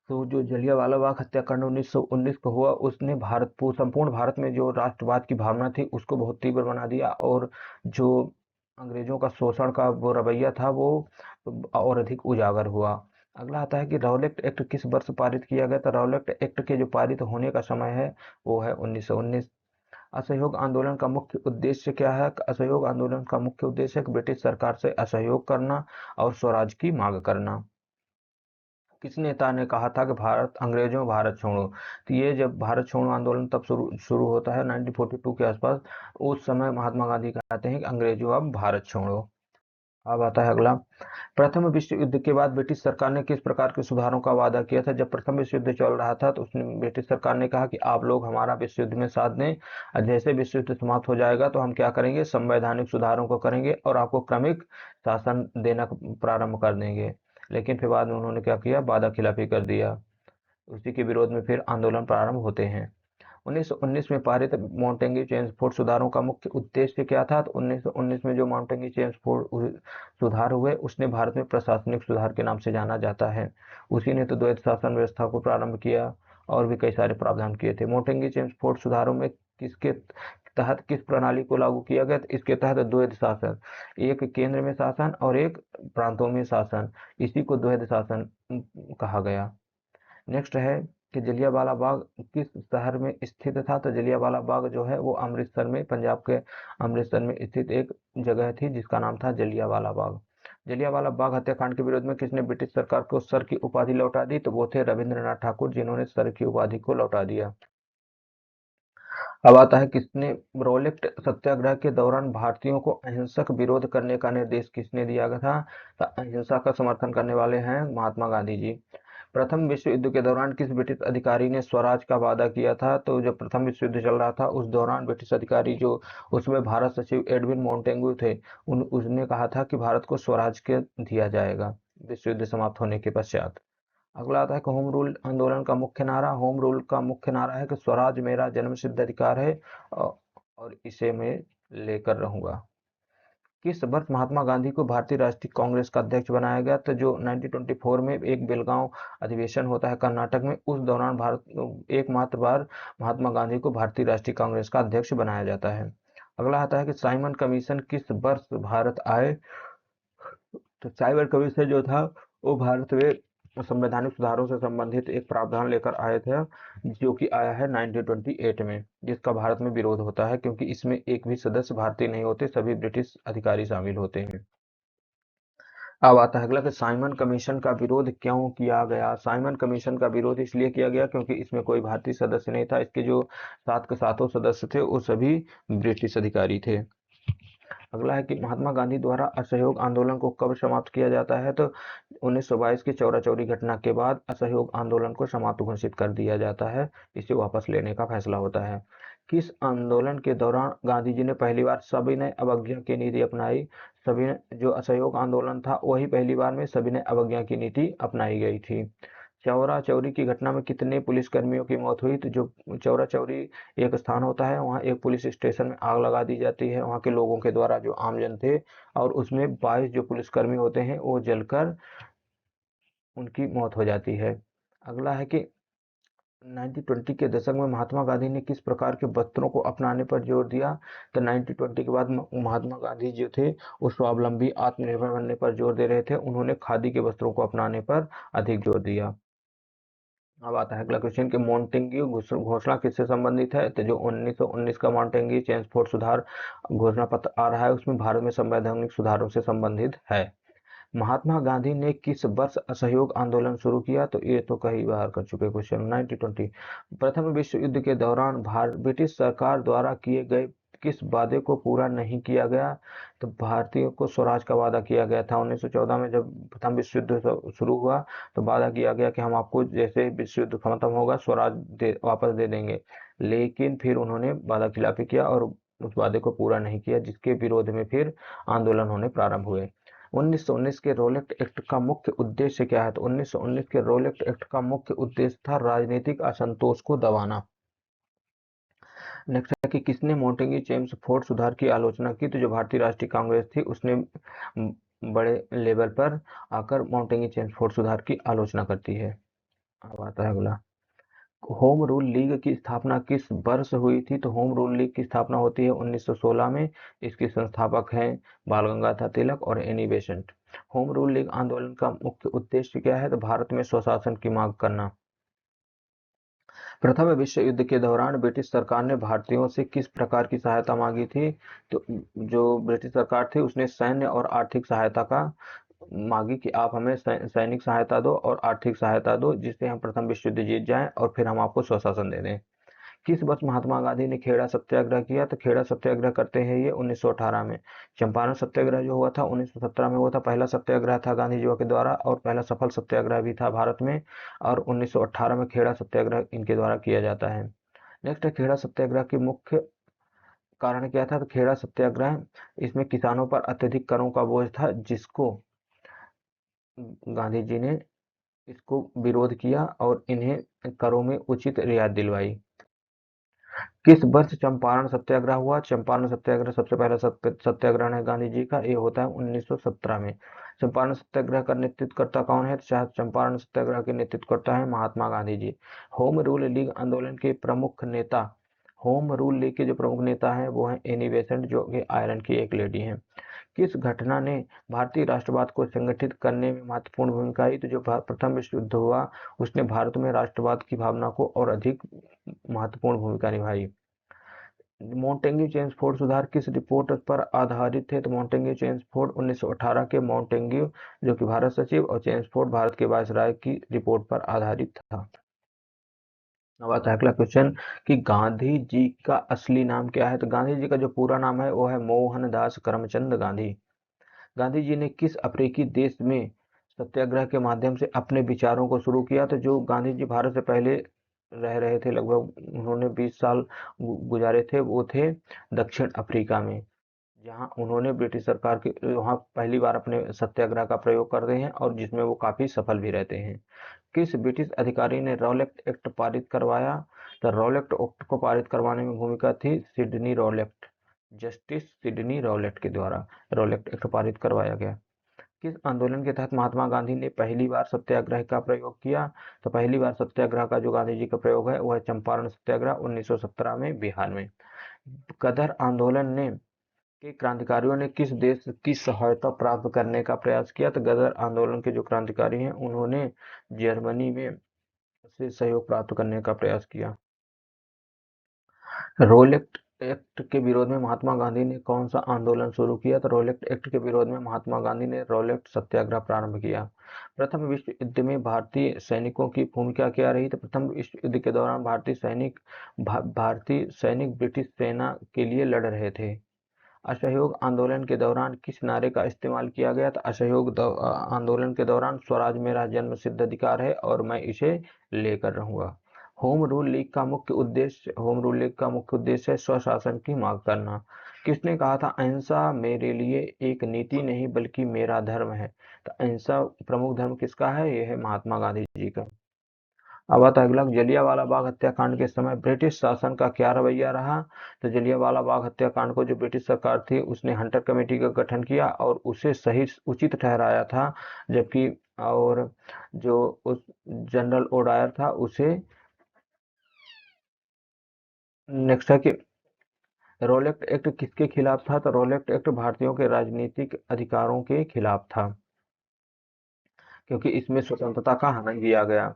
तो जो जलियांवाला बाग हत्याकांड 1919 को हुआ, उसने संपूर्ण भारत में जो राष्ट्रवाद की भावना थी उसको बहुत तीव्र बना दिया और जो अंग्रेजों का शोषण का वो रवैया था वो और अधिक उजागर हुआ। अगला आता है कि रॉलेट एक्ट किस वर्ष पारित किया गया। था रॉलेट एक्ट के जो पारित होने का समय है वो है 1919। असहयोग आंदोलन का मुख्य उद्देश्य क्या है। असहयोग आंदोलन का मुख्य उद्देश्य है कि ब्रिटिश सरकार से असहयोग करना और स्वराज की मांग करना। किस नेता ने कहा था कि भारत अंग्रेजों भारत छोड़ो। तो ये जब भारत छोड़ो आंदोलन तब शुरू शुरू होता है 1942 के आसपास। उस समय महात्मा गांधी कहते हैं कि अंग्रेजों अब भारत छोड़ो। अब आता है अगला, प्रथम विश्व युद्ध के बाद ब्रिटिश सरकार ने किस प्रकार के सुधारों का वादा किया था। जब प्रथम विश्व युद्ध चल रहा था तो उसने ब्रिटिश सरकार ने कहा कि आप लोग हमारा विश्व युद्ध में साथ दें और जैसे विश्व युद्ध समाप्त हो जाएगा तो हम क्या करेंगे, संवैधानिक सुधारों को करेंगे और आपको क्रमिक शासन देना प्रारंभ कर देंगे। लेकिन फिर बाद में उन्होंने क्या किया, वादा खिलाफी कर दिया। उसी के विरोध में फिर आंदोलन प्रारंभ होते हैं। 1919 में पारित मॉन्टेग्यू चेम्सफोर्ड सुधारों का मुख्य उद्देश्य क्या था। तो 1919 में जो मॉन्टेग्यू चेम्सफोर्ड सुधार हुए उसने भारत में प्रशासनिक सुधार के नाम से जाना जाता है। उसी ने तो द्वैध शासन व्यवस्था को प्रारंभ किया और भी कई सारे प्रावधान किए थे। मॉन्टेग्यू चेम्सफोर्ड सुधारों में किसके तहत किस प्रणाली को लागू किया गया। तो इसके तहत द्वैध शासन, एक केंद्र में शासन और एक प्रांतों में शासन, इसी को द्वैध शासन कहा गया। नेक्स्ट है कि जलियांवाला बाग किस शहर में स्थित था। तो जलियांवाला बाग जो है वो अमृतसर में, पंजाब के अमृतसर में स्थित एक जगह थी जिसका नाम था जलियांवाला बाग। जलियांवाला बाग हत्याकांड के विरोध में किसने ब्रिटिश सरकार को सर की उपाधि लौटा दी। तो वो थे रविंद्रनाथ ठाकुर, जिन्होंने सर की उपाधि को लौटा दिया। अब आता है किसने रोलेक्ट सत्याग्रह के दौरान भारतीयों को अहिंसक विरोध करने का निर्देश किसने दिया गया था? तो अहिंसा का समर्थन करने वाले हैं महात्मा गांधी जी। प्रथम विश्व युद्ध के दौरान किस ब्रिटिश अधिकारी ने स्वराज का वादा किया था? तो जब प्रथम विश्व युद्ध चल रहा था उस दौरान ब्रिटिश अधिकारी जो उसमें भारत सचिव एडविन मोंटेगू थे, उसने कहा था कि भारत को स्वराज के दिया जाएगा विश्व युद्ध समाप्त होने के पश्चात। अगला आता है कि होम रूल आंदोलन का मुख्य नारा। होम रूल का मुख्य नारा है कि स्वराज मेरा जन्मसिद्ध अधिकार है और इसे मैं लेकर रहूंगा। किस वर्ष महात्मा गांधी को भारतीय राष्ट्रीय कांग्रेस का अध्यक्ष बनाया गया? तो जो 1924 में एक बेलगांव अधिवेशन होता है कर्नाटक में, उस दौरान भारत एकमात्र बार महात्मा गांधी को भारतीय राष्ट्रीय कांग्रेस का अध्यक्ष बनाया जाता है। अगला आता है कि साइमन कमीशन किस वर्ष भारत आए? तो साइमन कमीशन जो था वो भारत में संवैधानिक सुधारों से संबंधित एक प्रावधान लेकर आए थे, जो कि आया है 1928 में, जिसका भारत में विरोध होता है क्योंकि इसमें एक भी सदस्य भारतीय नहीं होते, सभी ब्रिटिश अधिकारी शामिल होते हैं। अब आता है अगला कि साइमन कमीशन का विरोध क्यों किया गया? साइमन कमीशन का विरोध इसलिए किया गया क्योंकि इसमें कोई भारतीय सदस्य नहीं था। इसके जो सात के सातों सदस्य थे वो सभी ब्रिटिश अधिकारी थे। अगला है कि महात्मा गांधी द्वारा असहयोग आंदोलन को कब समाप्त किया जाता है? तो 1922 की चौरा चौरी घटना के बाद असहयोग आंदोलन को समाप्त घोषित कर दिया जाता है, इसे वापस लेने का फैसला होता है। किस आंदोलन के दौरान गांधी जी ने पहली बार सविनय अवज्ञा की नीति अपनाई? सविनय जो असहयोग आंदोलन था वही पहली बार में सविनय अवज्ञा की नीति अपनाई गई थी। चौरा चौरी की घटना में कितने पुलिसकर्मियों की मौत हुई? तो जो चौरा चौरी एक स्थान होता है, वहाँ एक पुलिस स्टेशन में आग लगा दी जाती है वहाँ के लोगों के द्वारा जो आमजन थे, और उसमें 22 जो पुलिसकर्मी होते हैं वो जलकर उनकी मौत हो जाती है। अगला है कि 1920 के दशक में महात्मा गांधी ने किस प्रकार के वस्त्रों को अपनाने पर जोर दिया? तो 1920 के बाद महात्मा गांधी जो थे वो स्वावलंबी आत्मनिर्भर बनने पर जोर दे रहे थे, उन्होंने खादी के वस्त्रों को अपनाने पर अधिक जोर दिया। अब आता है अगला क्वेश्चन कि मॉन्टेग्यू घोषणा किससे संबंधित है? तो जो 1919 का मॉन्टेग्यू चेम्सफोर्ड सुधार घोषणा पत्र आ रहा है उसमें भारत में संवैधानिक सुधारों से संबंधित है। महात्मा गांधी ने किस वर्ष असहयोग आंदोलन शुरू किया? तो ये तो कई बार कर चुके क्वेश्चन। 1920 प्रथम विश्व युद्ध के दौरान ब्रिटिश सरकार द्वारा किए गए किस वादे को पूरा नहीं किया गया? तो भारतीयों को स्वराज का वादा किया गया था। 1914 में जब प्रथम विश्व युद्ध शुरू हुआ तो वादा किया गया कि हम आपको जैसे विश्व युद्ध खत्म होगा स्वराज वापस दे देंगे, लेकिन फिर उन्होंने वादा खिलाफी किया और उस वादे को पूरा नहीं किया, जिसके विरोध में फिर आंदोलन होने प्रारंभ हुए। 1919 के रोलेक्ट एक्ट का मुख्य उद्देश्य क्या है? तो 1919 के रोलेक्ट एक्ट का मुख्य उद्देश्य था राजनीतिक असंतोष को दबाना। नेक्स्ट है कि किसने मॉन्टेग्यू चेम्सफोर्ड सुधार की आलोचना की? तो जो भारतीय राष्ट्रीय कांग्रेस थी उसने बड़े लेवल पर आकर मॉन्टेग्यू चेम्सफोर्ड सुधार की आलोचना करती है। अब आता है अगला, होम रूल लीग की स्थापना किस वर्ष हुई थी? तो होम रूल लीग की स्थापना होती है 1916 में। इसके संस्थापक हैं बाल गंगाधर तिलक और Annie Besant. Home rule league आंदोलन का मुख्य उद्देश्य क्या है? तो भारत में स्वशासन की मांग करना। प्रथम विश्व युद्ध के दौरान ब्रिटिश सरकार ने भारतीयों से किस प्रकार की सहायता मांगी थी? तो जो ब्रिटिश सरकार थी उसने सैन्य और आर्थिक सहायता का मांगी कि आप हमें सैनिक सहायता दो और आर्थिक सहायता दो, जिससे हम प्रथम विश्व युद्ध जीत जाएं और फिर हम आपको स्वशासन दे दें। किस वर्ष महात्मा गांधी ने खेड़ा सत्याग्रह किया? तो खेड़ा सत्याग्रह करते हैं ये 1918 में। चंपारण सत्याग्रह जो हुआ था 1917 में हुआ था, पहला सत्याग्रह था गांधी जी के द्वारा और पहला सफल सत्याग्रह भी था भारत में, और 1918 में खेड़ा सत्याग्रह इनके द्वारा किया जाता है। नेक्स्ट है खेड़ा सत्याग्रह के मुख्य कारण क्या था? तो खेड़ा सत्याग्रह इसमें किसानों पर अत्यधिक करों का बोझ था, जिसको गांधी जी ने इसको विरोध किया और इन्हें करों में उचित रियायत दिलवाई। किस वर्ष चंपारण सत्याग्रह हुआ? चंपारण सत्याग्रह सबसे पहला सत्याग्रह है गांधी जी का, ये होता है 1917 में। चंपारण सत्याग्रह का नेतृत्वकर्ता कौन है? चंपारण सत्याग्रह के नेतृत्वकर्ता है Mahatma Gandhi ji. Home rule league आंदोलन के प्रमुख नेता, होम रूल लीग के जो प्रमुख नेता हैं वो हैं एनी बेसेंट, जो कि आयरलैंड की एक लेडी हैं। किस घटना ने भारतीय राष्ट्रवाद को संगठित करने में महत्वपूर्ण भूमिका आई? तो जो प्रथम विश्व युद्ध हुआ उसने भारत में राष्ट्रवाद की भावना को और अधिक महत्वपूर्ण भूमिका निभाई। मॉन्टेग्यू चेम्सफोर्ड सुधार किस रिपोर्ट पर आधारित है? तो मॉन्टेग्यू चेम्सफोर्ड 1918 के मॉन्टेग्यू जो कि भारत सचिव और चेम्सफोर्ड भारत के वायसराय की रिपोर्ट पर आधारित था। अब आता है अगला क्वेश्चन कि गांधी जी का असली नाम क्या है। तो गांधी जी का जो पूरा नाम है वो है मोहनदास करमचंद गांधी। गांधी जी ने किस अफ्रीकी देश में सत्याग्रह के माध्यम से अपने विचारों को शुरू किया। तो जो गांधी जी भारत से पहले रह रहे थे, लगभग उन्होंने 20 साल गुजारे थे, वो थे दक्षिण अफ्रीका में, जहां उन्होंने ब्रिटिश सरकार के वहां पहली बार अपने सत्याग्रह का प्रयोग करते हैं और जिसमें वो काफी सफल भी रहते हैं। किस ब्रिटिश अधिकारी ने रॉलेट एक्ट पारित करवाया। तो रॉलेट एक्ट को पारित करवाने में भूमिका थी Sydney Rowlatt, justice Sydney Rowlatt के द्वारा रॉलेट एक्ट पारित करवाया गया। किस आंदोलन के तहत महात्मा गांधी ने पहली बार सत्याग्रह का प्रयोग किया। तो पहली बार सत्याग्रह का जो गांधी जी का प्रयोग है वह है चंपारण सत्याग्रह 1917 में बिहार में। गदर आंदोलन ने के क्रांतिकारियों ने किस देश की सहायता प्राप्त करने का प्रयास किया। तो गदर आंदोलन के जो क्रांतिकारी हैं उन्होंने जर्मनी में से सहयोग प्राप्त करने का प्रयास किया। रोलेट एक्ट के विरोध में महात्मा गांधी ने कौन सा आंदोलन शुरू किया। तो रोलेट एक्ट के विरोध में महात्मा गांधी ने रोलेट सत्याग्रह प्रारंभ किया। प्रथम विश्व युद्ध में भारतीय सैनिकों की भूमिका क्या रही। तो प्रथम विश्व युद्ध के दौरान भारतीय सैनिक ब्रिटिश सेना के लिए लड़ रहे थे। असहयोग आंदोलन के दौरान किस नारे का इस्तेमाल किया गया। तो आंदोलन के दौरान स्वराज मेरा जन्म सिद्ध अधिकार है और मैं इसे लेकर रहूंगा। होम रूल लीग का मुख्य उद्देश्य है स्वशासन की मांग करना। किसने कहा था अहिंसा मेरे लिए एक नीति नहीं बल्कि मेरा धर्म है। तो अहिंसा प्रमुख धर्म किसका है, यह है महात्मा गांधी जी का। अब आता है अगला, जलियांवाला बाग हत्याकांड के समय ब्रिटिश शासन का क्या रवैया रहा। तो जलियांवाला बाग हत्याकांड को जो ब्रिटिश सरकार थी उसने हंटर कमेटी का गठन किया और उसे सही उचित ठहराया था, जबकि और जो उस जनरल ओडायर था उसे नेक्स्ट है कि रोलेट एक्ट किसके खिलाफ था। तो रोलेट एक्ट भारतीयों के राजनीतिक अधिकारों के खिलाफ था, क्योंकि इसमें स्वतंत्रता का हनन किया गया।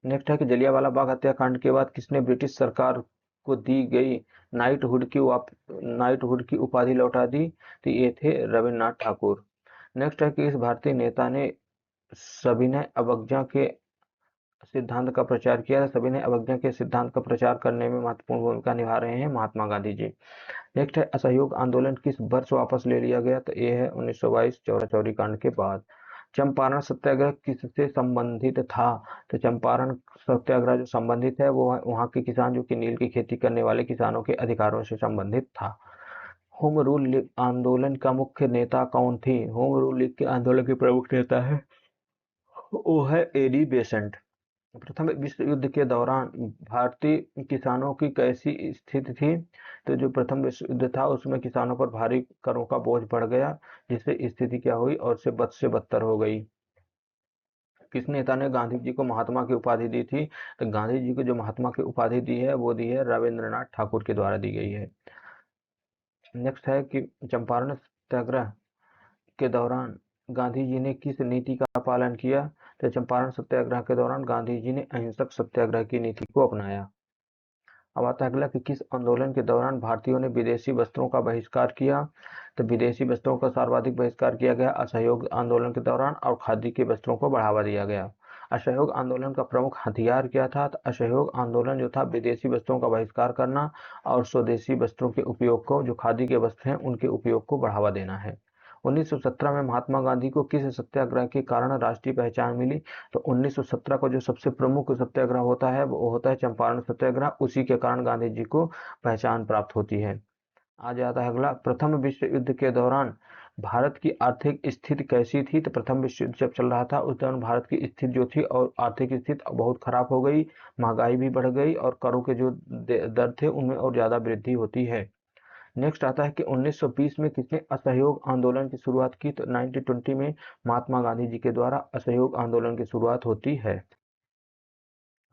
नेक्स्ट है कि जलियांवाला बाग हत्याकांड के बाद किसने ब्रिटिश सरकार को दी गई नाइटहुड की उपाधि लौटा दी। तो ये थे रविन्द्रनाथ ठाकुर। नेक्स्ट है कि इस भारतीय नेता ने सविनय अवज्ञा के सिद्धांत का प्रचार किया। सविनय अवज्ञा के सिद्धांत का प्रचार करने में महत्वपूर्ण भूमिका निभा रहे हैं महात्मा गांधी जी। नेक्स्ट है असहयोग आंदोलन किस वर्ष वापस ले लिया गया। तो ये है 1922 चौरा चौरी कांड के बाद। चंपारण सत्याग्रह किससे संबंधित था। तो चंपारण सत्याग्रह जो संबंधित है वो वहां के किसान जो कि नील की खेती करने वाले किसानों के अधिकारों से संबंधित था। होम रूल लीग आंदोलन का मुख्य नेता कौन थी। होम रूल लीग के आंदोलन के प्रमुख नेता है वो है एडी बेसेंट। प्रथम विश्व युद्ध के दौरान भारतीय किसानों की कैसी स्थिति थी। तो जो प्रथम विश्व युद्ध था उसमें किसानों पर भारी करों का बोझ बढ़ गया, जिससे स्थिति क्या हुई और से बद से बदतर हो गई। किस नेता ने गांधी जी को महात्मा की उपाधि दी थी। तो गांधी जी को जो महात्मा की उपाधि दी है वो दी है रविंद्रनाथ ठाकुर के द्वारा दी गई है। नेक्स्ट है कि चंपारण सत्याग्रह के दौरान गांधी जी ने किस नीति का पालन किया। तो चंपारण सत्याग्रह के दौरान गांधी जी ने अहिंसक सत्याग्रह की नीति को अपनाया। अब आता है अगला कि किस आंदोलन के दौरान भारतीयों ने विदेशी वस्त्रों का बहिष्कार किया। तो विदेशी वस्त्रों का सर्वाधिक बहिष्कार किया गया असहयोग आंदोलन के दौरान और खादी के वस्त्रों को बढ़ावा दिया गया। असहयोग आंदोलन का प्रमुख हथियार क्या था। तो असहयोग आंदोलन जो था विदेशी वस्त्रों का बहिष्कार करना और स्वदेशी वस्त्रों के उपयोग को, जो खादी के वस्त्र हैं उनके उपयोग को बढ़ावा देना है। 1917 में महात्मा गांधी को किस सत्याग्रह के कारण राष्ट्रीय पहचान मिली। तो 1917 का जो सबसे प्रमुख सत्याग्रह होता है वो होता है चंपारण सत्याग्रह, उसी के कारण गांधी जी को पहचान प्राप्त होती है। आ जाता है अगला, प्रथम विश्व युद्ध के दौरान भारत की आर्थिक स्थिति कैसी थी। तो प्रथम विश्व युद्ध जब चल रहा था उस दौरान भारत की स्थिति जो थी और आर्थिक स्थिति बहुत खराब हो गई, महंगाई भी बढ़ गई और करों के जो दर थे उनमें और ज्यादा वृद्धि होती है। नेक्स्ट आता है कि 1920 में किसने असहयोग आंदोलन की शुरुआत की। तो 1920 में महात्मा गांधी जी के द्वारा असहयोग आंदोलन की शुरुआत होती है।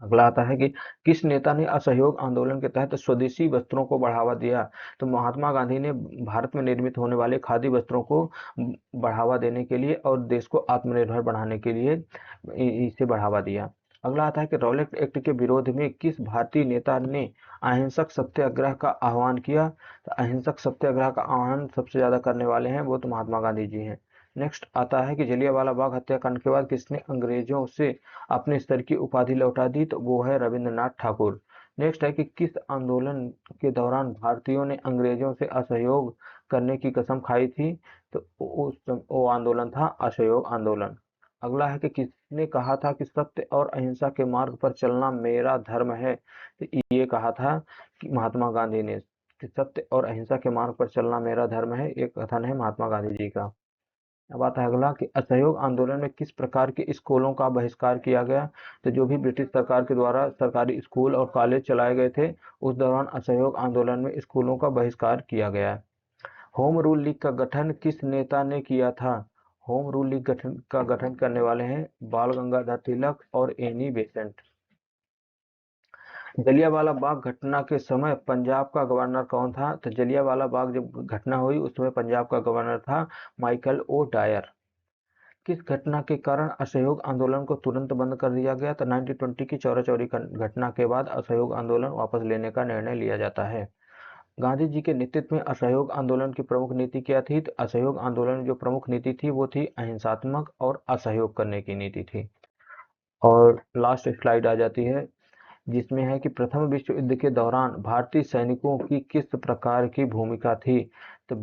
अगला आता है कि किस नेता ने असहयोग आंदोलन के तहत स्वदेशी वस्त्रों को बढ़ावा दिया। तो महात्मा गांधी ने भारत में निर्मित होने वाले खादी वस्त्रों को बढ़ावा देने के लिए और देश को आत्मनिर्भर बनाने के लिए इसे बढ़ावा दिया। अगला आता है कि रॉलेट एक्ट के विरोध में किस भारतीय नेता ने अहिंसक सत्याग्रह का आह्वान किया। तो अहिंसक सत्याग्रह का आह्वान सबसे ज्यादा करने वाले हैं वो तो महात्मा गांधी जी हैं। नेक्स्ट आता है कि जलियांवाला बाग हत्याकांड के बाद किसने अंग्रेजों से अपने स्तर की उपाधि लौटा दी, तो वो है रविंद्रनाथ ठाकुर। नेक्स्ट है कि किस आंदोलन के दौरान भारतीयों ने अंग्रेजों से असहयोग करने की कसम खाई थी, तो वो आंदोलन था असहयोग आंदोलन। अगला है कि किसने कहा था कि सत्य और अहिंसा के मार्ग पर चलना मेरा धर्म है, तो ये कहा था कि महात्मा गांधी ने, कि सत्य और अहिंसा के मार्ग पर चलना मेरा धर्म है, एक कथन है महात्मा गांधी जी का। अब आता है अगला कि असहयोग आंदोलन में किस प्रकार के स्कूलों का बहिष्कार किया गया, तो जो भी ब्रिटिश सरकार के द्वारा सरकारी स्कूल और कॉलेज चलाए गए थे, उस दौरान असहयोग आंदोलन में स्कूलों का बहिष्कार किया गया। होम रूल लीग का गठन किस नेता ने किया था, होम रूल लीग का गठन करने वाले हैं बाल गंगाधर तिलक और एनी बेसेंट। जलियांवाला बाग घटना के समय पंजाब का गवर्नर कौन था, तो जलियांवाला बाग जब घटना हुई उस समय पंजाब का गवर्नर था माइकल ओ डायर। किस घटना के कारण असहयोग आंदोलन को तुरंत बंद कर दिया गया, तो 1920 की चौरा चौरी घटना के बाद असहयोग आंदोलन वापस लेने का निर्णय लिया जाता है। गांधी जी के नेतृत्व में असहयोग आंदोलन की प्रमुख नीति क्या थी, तो असहयोग आंदोलन की जो प्रमुख नीति थी वो थी अहिंसात्मक और असहयोग करने की नीति थी। और लास्ट स्लाइड आ जाती है जिसमें है कि प्रथम विश्व युद्ध के दौरान भारतीय सैनिकों की किस प्रकार की भूमिका थी, तो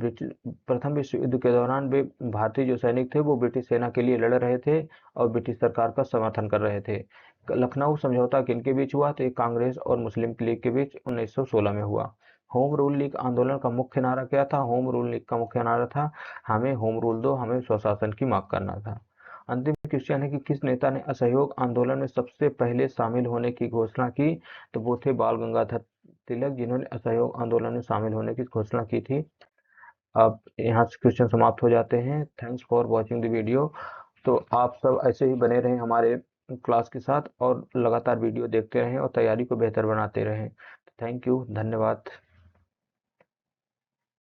प्रथम विश्व युद्ध के दौरान वे भारतीय जो सैनिक थे वो ब्रिटिश सेना के लिए लड़ रहे थे और ब्रिटिश सरकार का समर्थन कर रहे थे। लखनऊ समझौता किनके बीच हुआ, तो एक कांग्रेस और मुस्लिम लीग के बीच 1916 में हुआ। होम रूल लीग आंदोलन का मुख्य नारा क्या था, होम रूल लीग का मुख्य नारा था हमें होम रूल दो, हमें स्वशासन की मांग करना था। अंतिम क्वेश्चन है कि किस नेता ने असहयोग आंदोलन में सबसे पहले शामिल होने की घोषणा की, तो वो थे बाल गंगाधर तिलक जिन्होंने असहयोग आंदोलन में शामिल होने की घोषणा की थी। अब यहाँ से क्वेश्चन समाप्त हो जाते हैं। Thanks for watching the video. तो आप सब ऐसे ही बने रहें हमारे क्लास के साथ और लगातार वीडियो देखते रहें और तैयारी को बेहतर बनाते रहें। थैंक यू, धन्यवाद।